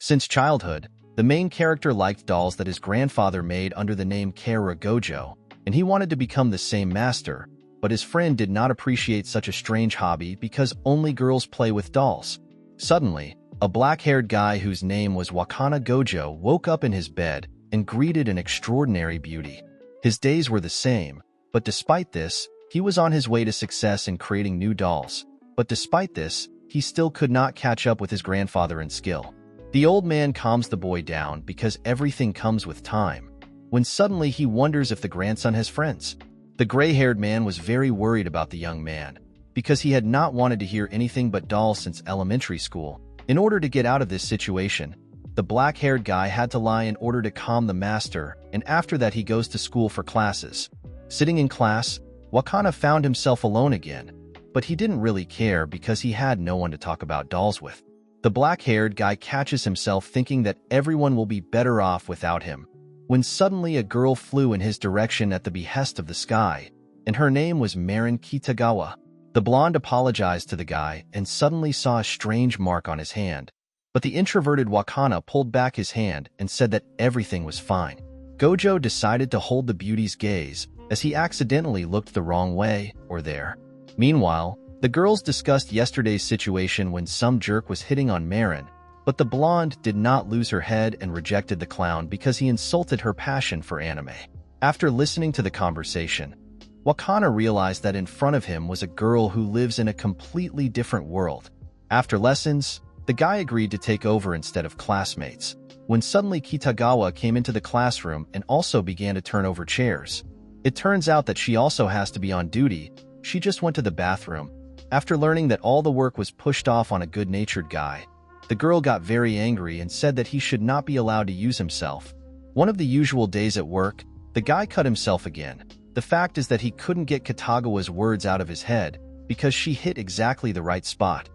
Since childhood, the main character liked dolls that his grandfather made under the name Kara Gojo, and he wanted to become the same master, but his friend did not appreciate such a strange hobby because only girls play with dolls. Suddenly, a black-haired guy whose name was Wakana Gojo woke up in his bed and greeted an extraordinary beauty. His days were the same, but despite this, he was on his way to success in creating new dolls. But despite this, he still could not catch up with his grandfather in skill. The old man calms the boy down because everything comes with time, when suddenly he wonders if the grandson has friends. The gray-haired man was very worried about the young man, because he had not wanted to hear anything but dolls since elementary school. In order to get out of this situation, the black-haired guy had to lie in order to calm the master, and after that he goes to school for classes. Sitting in class, Wakana found himself alone again, but he didn't really care because he had no one to talk about dolls with. The black-haired guy catches himself thinking that everyone will be better off without him, when suddenly a girl flew in his direction at the behest of the sky, and her name was Marin Kitagawa. The blonde apologized to the guy and suddenly saw a strange mark on his hand, but the introverted Wakana pulled back his hand and said that everything was fine. Gojo decided to hold the beauty's gaze as he accidentally looked the wrong way or there. Meanwhile, the girls discussed yesterday's situation when some jerk was hitting on Marin, but the blonde did not lose her head and rejected the clown because he insulted her passion for anime. After listening to the conversation, Wakana realized that in front of him was a girl who lives in a completely different world. After lessons, the guy agreed to take over instead of classmates, when suddenly Kitagawa came into the classroom and also began to turn over chairs. It turns out that she also has to be on duty. She just went to the bathroom. After learning that all the work was pushed off on a good-natured guy, the girl got very angry and said that he should not be allowed to use himself. One of the usual days at work, the guy cut himself again. The fact is that he couldn't get Kitagawa's words out of his head because she hit exactly the right spot.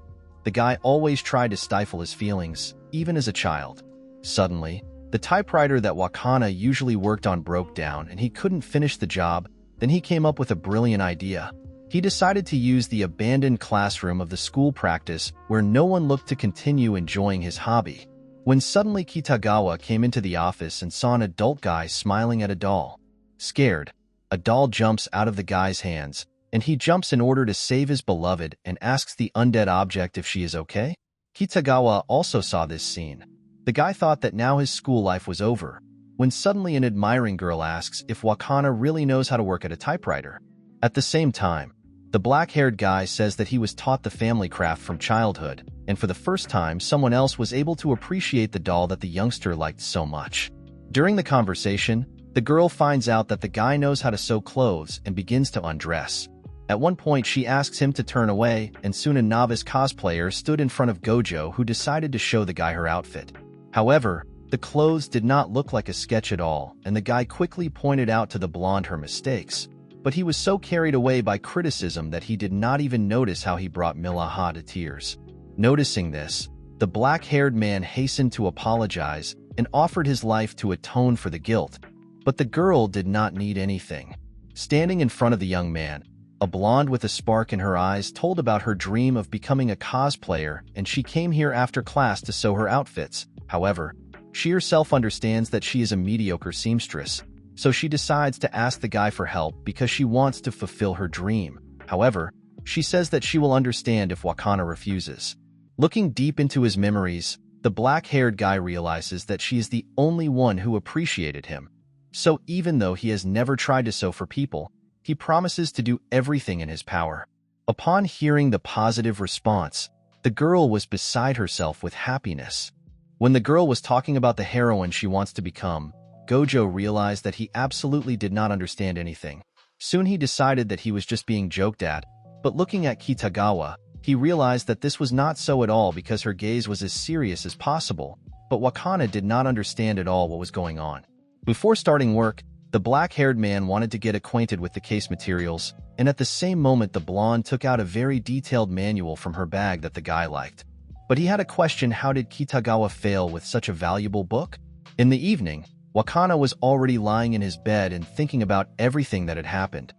The guy always tried to stifle his feelings, even as a child. Suddenly, the typewriter that Wakana usually worked on broke down and he couldn't finish the job. Then he came up with a brilliant idea. He decided to use the abandoned classroom of the school practice where no one looked to continue enjoying his hobby. When suddenly Kitagawa came into the office and saw an adult guy smiling at a doll. Scared, a doll jumps out of the guy's hands, and he jumps in order to save his beloved and asks the undead object if she is okay. Kitagawa also saw this scene. The guy thought that now his school life was over, when suddenly an admiring girl asks if Wakana really knows how to work at a typewriter. At the same time, the black-haired guy says that he was taught the family craft from childhood, and for the first time someone else was able to appreciate the doll that the youngster liked so much. During the conversation, the girl finds out that the guy knows how to sew clothes and begins to undress. At one point she asks him to turn away, and soon a novice cosplayer stood in front of Gojo who decided to show the guy her outfit. However, the clothes did not look like a sketch at all, and the guy quickly pointed out to the blonde her mistakes. But he was so carried away by criticism that he did not even notice how he brought Milaha to tears. Noticing this, the black-haired man hastened to apologize and offered his life to atone for the guilt. But the girl did not need anything. Standing in front of the young man, a blonde with a spark in her eyes told about her dream of becoming a cosplayer, and she came here after class to sew her outfits. However, she herself understands that she is a mediocre seamstress, so she decides to ask the guy for help because she wants to fulfill her dream. However, she says that she will understand if Wakana refuses. Looking deep into his memories, the black-haired guy realizes that she is the only one who appreciated him. So even though he has never tried to sew for people, he promises to do everything in his power. Upon hearing the positive response, the girl was beside herself with happiness. When the girl was talking about the heroine she wants to become, Gojo realized that he absolutely did not understand anything. Soon he decided that he was just being joked at, but looking at Kitagawa, he realized that this was not so at all because her gaze was as serious as possible, but Wakana did not understand at all what was going on. Before starting work, the black-haired man wanted to get acquainted with the case materials, and at the same moment the blonde took out a very detailed manual from her bag that the guy liked. But he had a question: how did Kitagawa fail with such a valuable book? In the evening, Wakana was already lying in his bed and thinking about everything that had happened.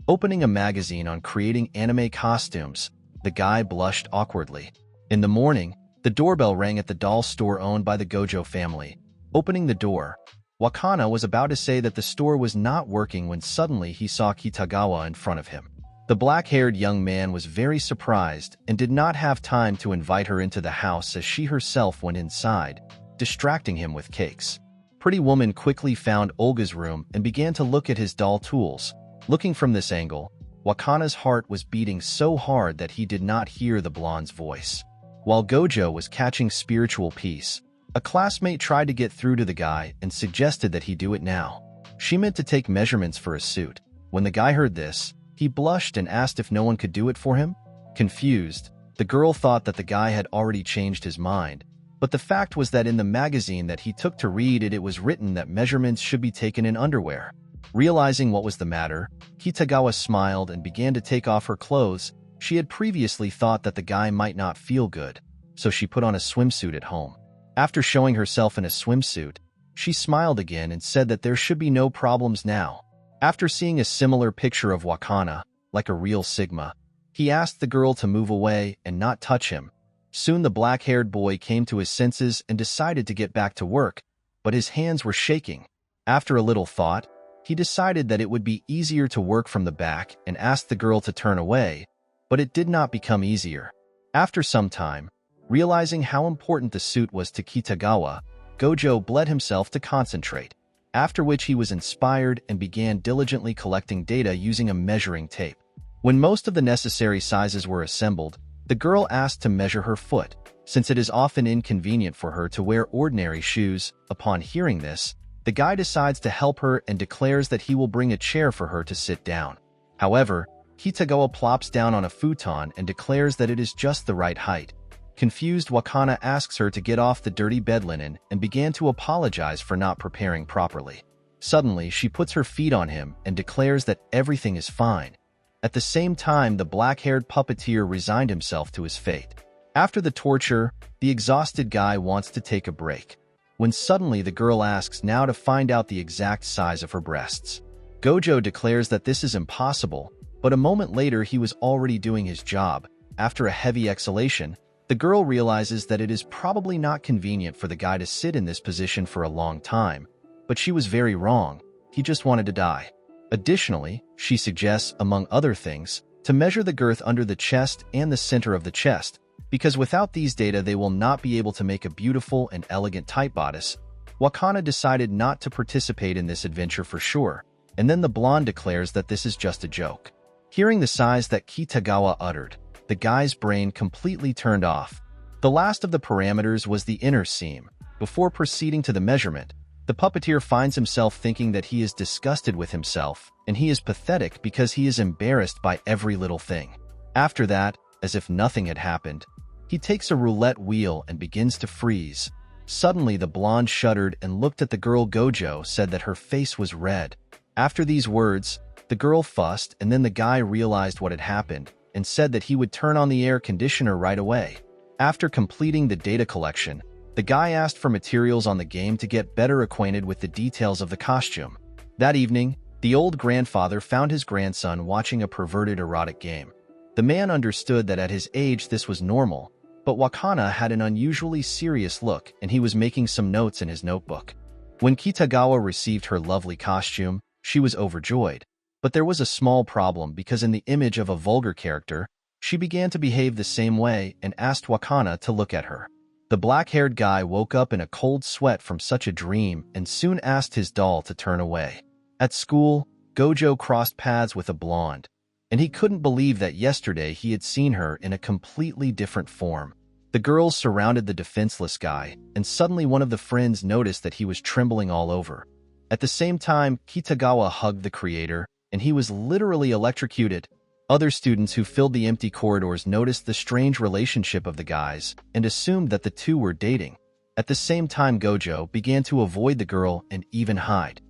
Opening a magazine on creating anime costumes, the guy blushed awkwardly. In the morning, The doorbell rang at the doll store owned by the Gojo family. Opening the door, Wakana was about to say that the store was not working when suddenly he saw Kitagawa in front of him. The black-haired young man was very surprised and did not have time to invite her into the house as she herself went inside, distracting him with cakes. Pretty Woman quickly found Olga's room and began to look at his doll tools. Looking from this angle, Wakana's heart was beating so hard that he did not hear the blonde's voice. While Gojo was catching spiritual peace, a classmate tried to get through to the guy and suggested that he do it now. She meant to take measurements for a suit. When the guy heard this, he blushed and asked if no one could do it for him. Confused, the girl thought that the guy had already changed his mind. But the fact was that in the magazine that he took to read it was written that measurements should be taken in underwear. Realizing what was the matter, Kitagawa smiled and began to take off her clothes. She had previously thought that the guy might not feel good, so she put on a swimsuit at home. After showing herself in a swimsuit, she smiled again and said that there should be no problems now. After seeing a similar picture of Wakana, like a real Sigma, he asked the girl to move away and not touch him. Soon the black-haired boy came to his senses and decided to get back to work, but his hands were shaking. After a little thought, he decided that it would be easier to work from the back and asked the girl to turn away, but it did not become easier. After some time, realizing how important the suit was to Kitagawa, Gojo bled himself to concentrate, after which he was inspired and began diligently collecting data using a measuring tape. When most of the necessary sizes were assembled, the girl asked to measure her foot, since it is often inconvenient for her to wear ordinary shoes. Upon hearing this, the guy decides to help her and declares that he will bring a chair for her to sit down. However, Kitagawa plops down on a futon and declares that it is just the right height. Confused, Wakana asks her to get off the dirty bed linen and began to apologize for not preparing properly. Suddenly, she puts her feet on him and declares that everything is fine. At the same time, the black-haired puppeteer resigned himself to his fate. After the torture, the exhausted guy wants to take a break, when suddenly the girl asks now to find out the exact size of her breasts. Gojo declares that this is impossible, but a moment later he was already doing his job. After a heavy exhalation, the girl realizes that it is probably not convenient for the guy to sit in this position for a long time, but she was very wrong. He just wanted to die. Additionally, she suggests, among other things, to measure the girth under the chest and the center of the chest, because without these data they will not be able to make a beautiful and elegant tight bodice. Wakana decided not to participate in this adventure for sure, and then the blonde declares that this is just a joke. Hearing the size that Kitagawa uttered, the guy's brain completely turned off. The last of the parameters was the inner seam. Before proceeding to the measurement, the puppeteer finds himself thinking that he is disgusted with himself, and he is pathetic because he is embarrassed by every little thing. After that, as if nothing had happened, he takes a roulette wheel and begins to freeze. Suddenly, the blonde shuddered and looked at the girl. Gojo said that her face was red. After these words, the girl fussed, and then the guy realized what had happened and said that he would turn on the air conditioner right away. After completing the data collection, the guy asked for materials on the game to get better acquainted with the details of the costume. That evening, the old grandfather found his grandson watching a perverted erotic game. The man understood that at his age this was normal, but Wakana had an unusually serious look and he was making some notes in his notebook. When Kitagawa received her lovely costume, she was overjoyed. But there was a small problem because in the image of a vulgar character, she began to behave the same way and asked Wakana to look at her. The black-haired guy woke up in a cold sweat from such a dream and soon asked his doll to turn away. At school, Gojo crossed paths with a blonde, and he couldn't believe that yesterday he had seen her in a completely different form. The girls surrounded the defenseless guy, and suddenly one of the friends noticed that he was trembling all over. At the same time, Kitagawa hugged the creator, and he was literally electrocuted. Other students who filled the empty corridors noticed the strange relationship of the guys and assumed that the two were dating. At the same time, Gojo began to avoid the girl and even hide.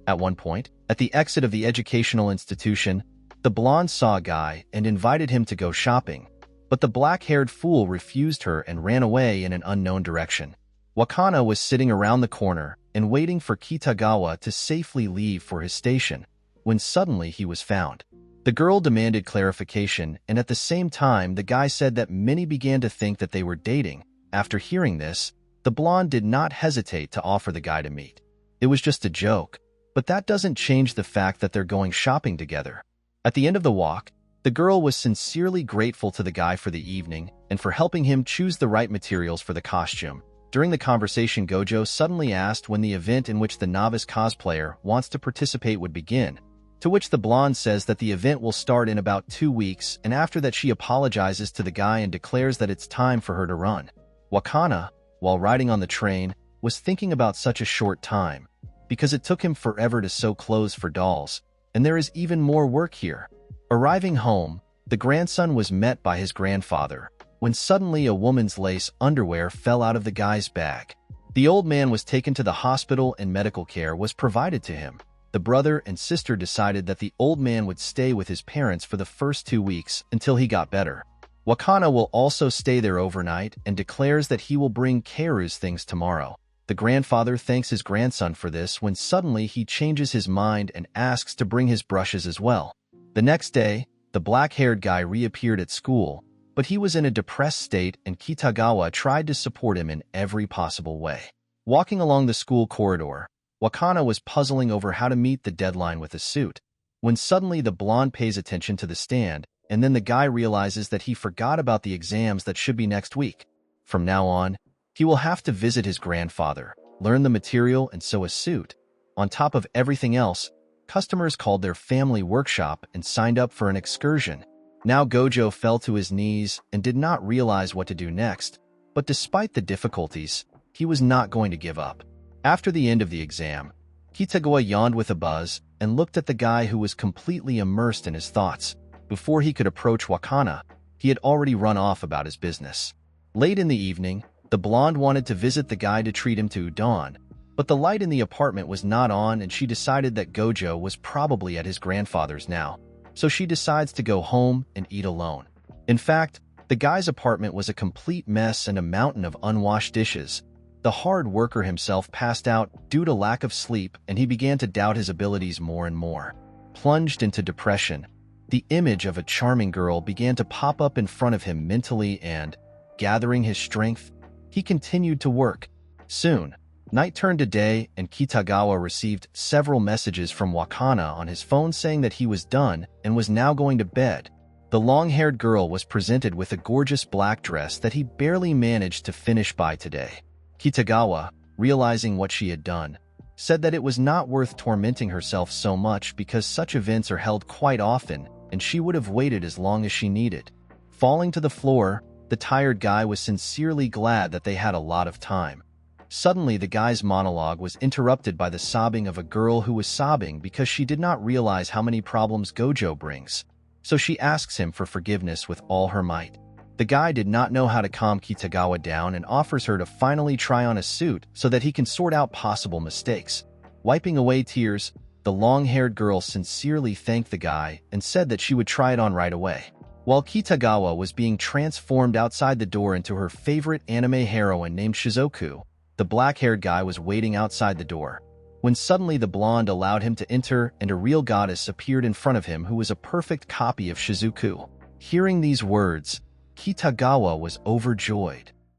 At one point, at the exit of the educational institution, the blonde saw a guy and invited him to go shopping, but the black-haired fool refused her and ran away in an unknown direction. Wakana was sitting around the corner and waiting for Kitagawa to safely leave for his station, when suddenly he was found. The girl demanded clarification, and at the same time, the guy said that many began to think that they were dating. After hearing this, the blonde did not hesitate to offer the guy to meet. It was just a joke, but that doesn't change the fact that they're going shopping together. At the end of the walk, the girl was sincerely grateful to the guy for the evening and for helping him choose the right materials for the costume. During the conversation, Gojo suddenly asked when the event in which the novice cosplayer wants to participate would begin, to which the blonde says that the event will start in about 2 weeks, and after that she apologizes to the guy and declares that it's time for her to run. Wakana, while riding on the train, was thinking about such a short time, because it took him forever to sew clothes for dolls, and there is even more work here. Arriving home, the grandson was met by his grandfather, when suddenly a woman's lace underwear fell out of the guy's bag. The old man was taken to the hospital and medical care was provided to him. The brother and sister decided that the old man would stay with his parents for the first 2 weeks until he got better. Wakana will also stay there overnight and declares that he will bring Keiru's things tomorrow. The grandfather thanks his grandson for this when suddenly he changes his mind and asks to bring his brushes as well. The next day, the black-haired guy reappeared at school, but he was in a depressed state and Kitagawa tried to support him in every possible way. Walking along the school corridor, Wakana was puzzling over how to meet the deadline with a suit, when suddenly the blonde pays attention to the stand, and then the guy realizes that he forgot about the exams that should be next week. From now on, he will have to visit his grandfather, learn the material, and sew a suit. On top of everything else, customers called their family workshop and signed up for an excursion. Now Gojo fell to his knees and did not realize what to do next, but despite the difficulties, he was not going to give up. After the end of the exam, Kitagawa yawned with a buzz and looked at the guy who was completely immersed in his thoughts. Before he could approach Wakana, he had already run off about his business. Late in the evening, the blonde wanted to visit the guy to treat him to udon, but the light in the apartment was not on and she decided that Gojo was probably at his grandfather's now, so she decides to go home and eat alone. In fact, the guy's apartment was a complete mess and a mountain of unwashed dishes. The hard worker himself passed out due to lack of sleep and he began to doubt his abilities more and more. Plunged into depression, the image of a charming girl began to pop up in front of him mentally and, gathering his strength, he continued to work. Soon, night turned to day and Kitagawa received several messages from Wakana on his phone saying that he was done and was now going to bed. The long-haired girl was presented with a gorgeous black dress that he barely managed to finish by today. Kitagawa, realizing what she had done, said that it was not worth tormenting herself so much because such events are held quite often and she would have waited as long as she needed. Falling to the floor, the tired guy was sincerely glad that they had a lot of time. Suddenly, the guy's monologue was interrupted by the sobbing of a girl who was sobbing because she did not realize how many problems Gojo brings. So she asks him for forgiveness with all her might. The guy did not know how to calm Kitagawa down and offers her to finally try on a suit so that he can sort out possible mistakes. Wiping away tears, the long-haired girl sincerely thanked the guy and said that she would try it on right away. While Kitagawa was being transformed outside the door into her favorite anime heroine named Shizuku, the black-haired guy was waiting outside the door, when suddenly the blonde allowed him to enter and a real goddess appeared in front of him who was a perfect copy of Shizuku. Hearing these words, Kitagawa was overjoyed.